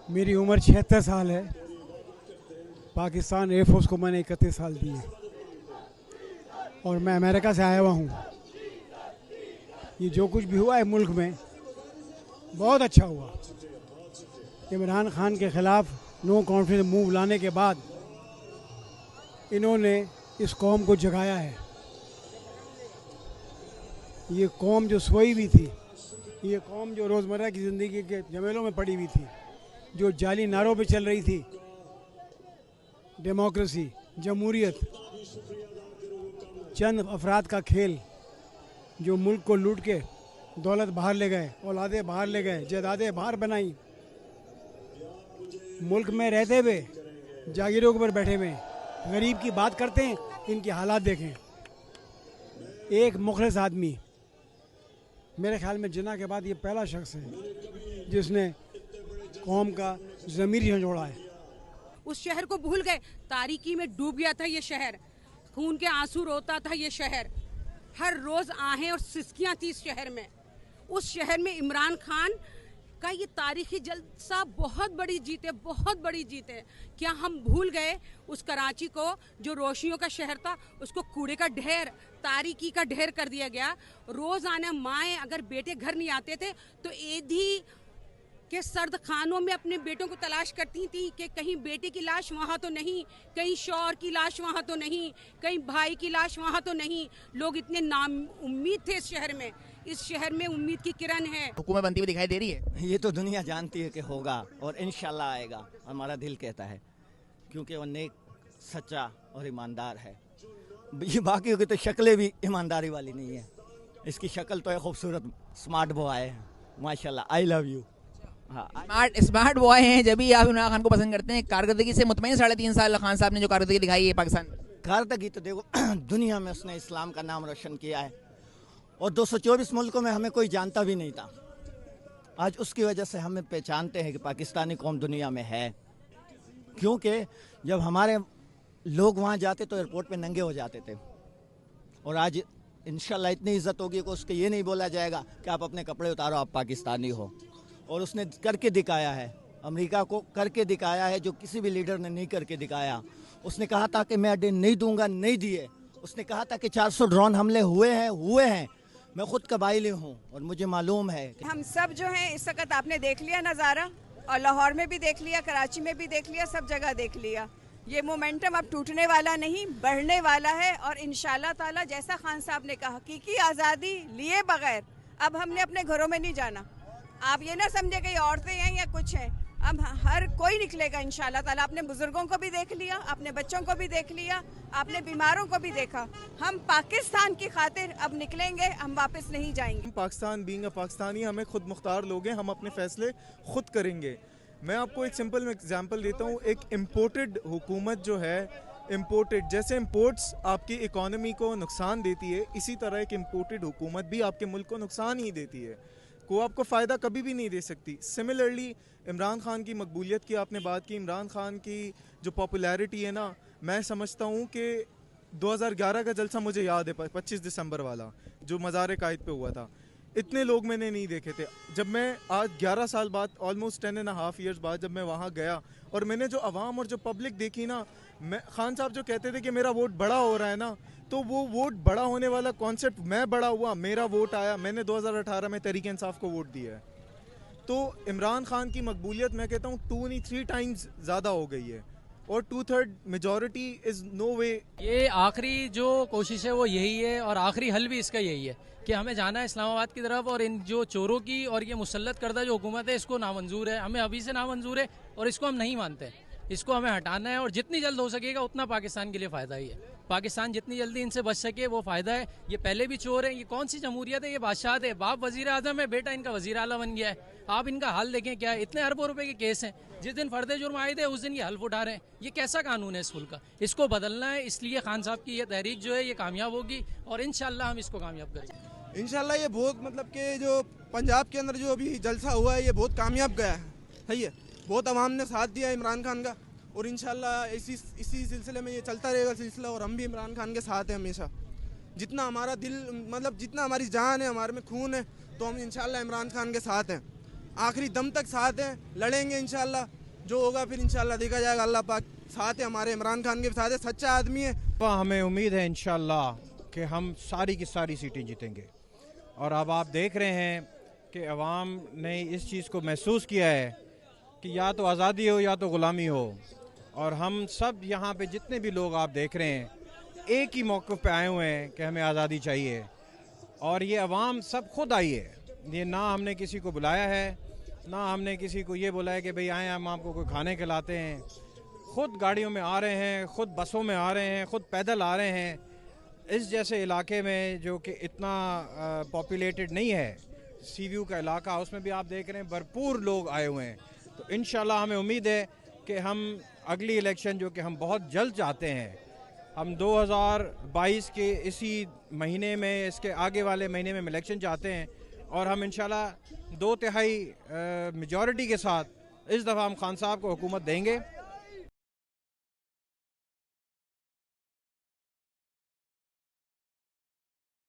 मेरी उम्र 76 साल है। पाकिस्तान एयरफोर्स को मैंने 31 साल दिए और मैं अमेरिका से आया हुआ हूँ। ये जो कुछ भी हुआ है मुल्क में बहुत अच्छा हुआ। इमरान खान के ख़िलाफ़ नो कॉन्फिडेंस मूव लाने के बाद इन्होंने इस कौम को जगाया है। ये कौम जो सोई हुई थी, ये कौम जो रोज़मर्रा की ज़िंदगी के झमेलों में पड़ी हुई थी, जो जाली नारों पे चल रही थी, डेमोक्रेसी, जमहूरियत, चंद अफराद का खेल, जो मुल्क को लूट के दौलत बाहर ले गए, औलादे बाहर ले गए, जायदादें बाहर बनाई, मुल्क में रहते हुए जागीरों के ऊपर बैठे हुए गरीब की बात करते हैं। इनकी हालात देखें। एक मुखलिस आदमी, मेरे ख्याल में जिन्ना के बाद ये पहला शख्स है जिसने कौम का ज़मीर झंझोड़ा है। उस शहर को भूल गए। तारीकी में डूब गया था ये शहर, खून के आंसू रोता था ये शहर, हर रोज आहें और सिसकियां थी इस शहर में। उस शहर में इमरान खान का ये तारीखी जलसा बहुत बड़ी जीत है, बहुत बड़ी जीत है। क्या हम भूल गए उस कराची को जो रोशनियों का शहर था, उसको कूड़े का ढेर, तारीकी का ढेर कर दिया गया। रोजाना माएँ अगर बेटे घर नहीं आते थे तो एधी के सर्द खानों में अपने बेटों को तलाश करती थी कि कहीं बेटे की लाश वहाँ तो नहीं, कहीं शौहर की लाश वहाँ तो नहीं, कहीं भाई की लाश वहाँ तो नहीं। लोग इतने नाम उम्मीद थे इस शहर में। इस शहर में उम्मीद की किरण है। हुकूमत बनती हुई दिखाई दे रही है। ये तो दुनिया जानती है कि होगा और इंशाल्लाह आएगा, हमारा दिल कहता है, क्योंकि वो नेक, सच्चा और ईमानदार है। ये बाकी की तो शक्लें भी ईमानदारी वाली नहीं है। इसकी शक्ल तो है खूबसूरत, स्मार्ट बॉय है माशाल्लाह। I love you. हाँ, स्मार्ट बॉय हैं जब भी आप इमरान खान को पसंद करते हैं। कारकर्दगी से मुतमईन 3.5 साल खान साहब ने जो कारकर्दगी दिखाई है पाकिस्तान। कारकर्दगी तो देखो दुनिया में उसने इस्लाम का नाम रोशन किया है और 224 मुल्कों में हमें कोई जानता भी नहीं था। आज उसकी वजह से हमें पहचानते हैं कि पाकिस्तानी कौम दुनिया में है, क्योंकि जब हमारे लोग वहाँ जाते तो एयरपोर्ट पे नंगे हो जाते थे और आज इंशाल्लाह इतनी इज्जत होगी कि उसके ये नहीं बोला जाएगा कि आप अपने कपड़े उतारो, आप पाकिस्तानी हो। और उसने करके दिखाया है, अमेरिका को करके दिखाया है जो किसी भी लीडर ने नहीं करके दिखाया। उसने कहा था कि मैं अड्डे नहीं दूंगा, नहीं दिए। उसने कहा था कि 400 ड्रोन हमले हुए हैं। मैं खुद कबाइली हूँ और मुझे मालूम है। हम सब जो हैं इस वक्त आपने देख लिया नज़ारा, और लाहौर में भी देख लिया, कराची में भी देख लिया, सब जगह देख लिया। ये मोमेंटम अब टूटने वाला नहीं, बढ़ने वाला है। और इंशाल्लाह ताला जैसा खान साहब ने कहा, हकीकी आज़ादी लिए बगैर अब हमने अपने घरों में नहीं जाना। आप ये ना समझे कि औरतें हैं या कुछ हैं, अब हर कोई निकलेगा इंशाल्लाह ताला। आपने बुजुर्गों को भी देख लिया, अपने बच्चों को भी देख लिया, आपने बीमारों को भी देखा। हम पाकिस्तान की खातिर अब निकलेंगे, हम वापस नहीं जाएंगे। पाकिस्तान बीइंग अ पाकिस्तानी, हमें खुद मुख्तार लोग हैं, हम अपने फैसले खुद करेंगे। मैं आपको एक सिंपल एग्जांपल देता हूँ। एक इम्पोर्टेड हुकूमत जो है, इम्पोर्टेड जैसे इम्पोर्ट्स आपकी इकोनॉमी को नुकसान देती है, इसी तरह एक इम्पोर्टेड हुकूमत भी आपके मुल्क को नुकसान ही देती है, को आपको फ़ायदा कभी भी नहीं दे सकती। सिमिलरली इमरान खान की मकबूलियत की आपने बात की। इमरान खान की जो पॉपुलैरिटी है ना, मैं समझता हूँ कि 2011 का जलसा मुझे याद है, 25 दिसंबर वाला जो मज़ार कायद पे हुआ था। इतने लोग मैंने नहीं देखे थे। जब मैं आज 11 साल बाद, ऑलमोस्ट 10.5 ईयर्स बाद जब मैं वहाँ गया और मैंने जो आवाम और जो पब्लिक देखी ना, मैं खान साहब जो कहते थे कि मेरा वोट बड़ा हो रहा है ना, तो वो वोट बड़ा होने वाला कॉन्सेप्ट, मैं बड़ा हुआ, मेरा वोट आया, मैंने 2018 में तहरीक इंसाफ को वोट दिया है। तो इमरान खान की मकबूलियत मैं कहता हूँ 2 नहीं 3 टाइम्स ज़्यादा हो गई है और 2/3 मेजॉरिटी इज़ नो वे। ये आखिरी जो कोशिश है वो यही है और आखिरी हल भी इसका यही है कि हमें जाना है इस्लामाबाद की तरफ और इन जो चोरों की और ये मुसल्लत करदा जो हुकूमत है, इसको नामंजूर है, हमें अभी से नामंजूर है और इसको हम नहीं मानते। इसको हमें हटाना है और जितनी जल्द हो सकेगा उतना पाकिस्तान के लिए फ़ायदा ही है। पाकिस्तान जितनी जल्दी इनसे बच सके वो फ़ायदा है। ये पहले भी चोर है, ये कौन सी जमहूरियत है, ये बादशाह है। बाप वजीर आजम है, बेटा इनका वजीर आला बन गया है। आप इनका हाल देखें क्या है, इतने अरबों रुपए के केस हैं। जिस दिन फर्दे जुर्म आए थे उस दिन ये हल्फ उठा रहे हैं। ये कैसा कानून है इस मुल्क का? इसको बदलना है। इसलिए खान साहब की ये तहरीक जो है ये कामयाब होगी और इंशाल्लाह हम इसको कामयाब करेंगे। इंशाल्लाह ये बहुत मतलब कि जो पंजाब के अंदर जो अभी जलसा हुआ है ये बहुत कामयाब गया है, सही है। बहुत अवाम ने साथ दिया इमरान खान का और इंशाल्लाह इसी सिलसिले में ये चलता रहेगा सिलसिला। और हम भी इमरान खान के साथ हैं हमेशा। जितना हमारा दिल, मतलब जितना हमारी जान है, हमारे में खून है, तो हम इंशाल्लाह इमरान खान के साथ हैं। आखिरी दम तक साथ हैं, लड़ेंगे इंशाल्लाह। जो होगा फिर इंशाल्लाह देखा जाएगा। अल्लाह पाक साथ है, हमारे इमरान खान के साथ है, सच्चा आदमी है। हमें उम्मीद है इंशाल्लाह कि हम सारी की सारी सीटें जीतेंगे। और अब आप देख रहे हैं कि अवाम ने इस चीज़ को महसूस किया है कि या तो आज़ादी हो या तो ग़ुलामी हो। और हम सब यहाँ पे जितने भी लोग आप देख रहे हैं एक ही मौक़िफ़ पे आए हुए हैं कि हमें आज़ादी चाहिए। और ये अवाम सब खुद आई है, ये ना हमने किसी को बुलाया है, ना हमने किसी को ये बोला है कि भाई आए हम आपको कोई खाने खिलाते हैं। खुद गाड़ियों में आ रहे हैं, खुद बसों में आ रहे हैं, खुद पैदल आ रहे हैं। इस जैसे इलाके में जो कि इतना पॉपुलेटेड नहीं है, सी व्यू का इलाका, उसमें भी आप देख रहे हैं भरपूर लोग आए हुए हैं। तो इंशाल्लाह हमें उम्मीद है कि हम अगली इलेक्शन जो कि हम बहुत जल्द चाहते हैं, हम 2022 के इसी महीने में, इसके आगे वाले महीने में इलेक्शन चाहते हैं। और हम इंशाल्लाह 2/3 मेजॉरिटी के साथ इस दफ़ा हम खान साहब को हुकूमत देंगे।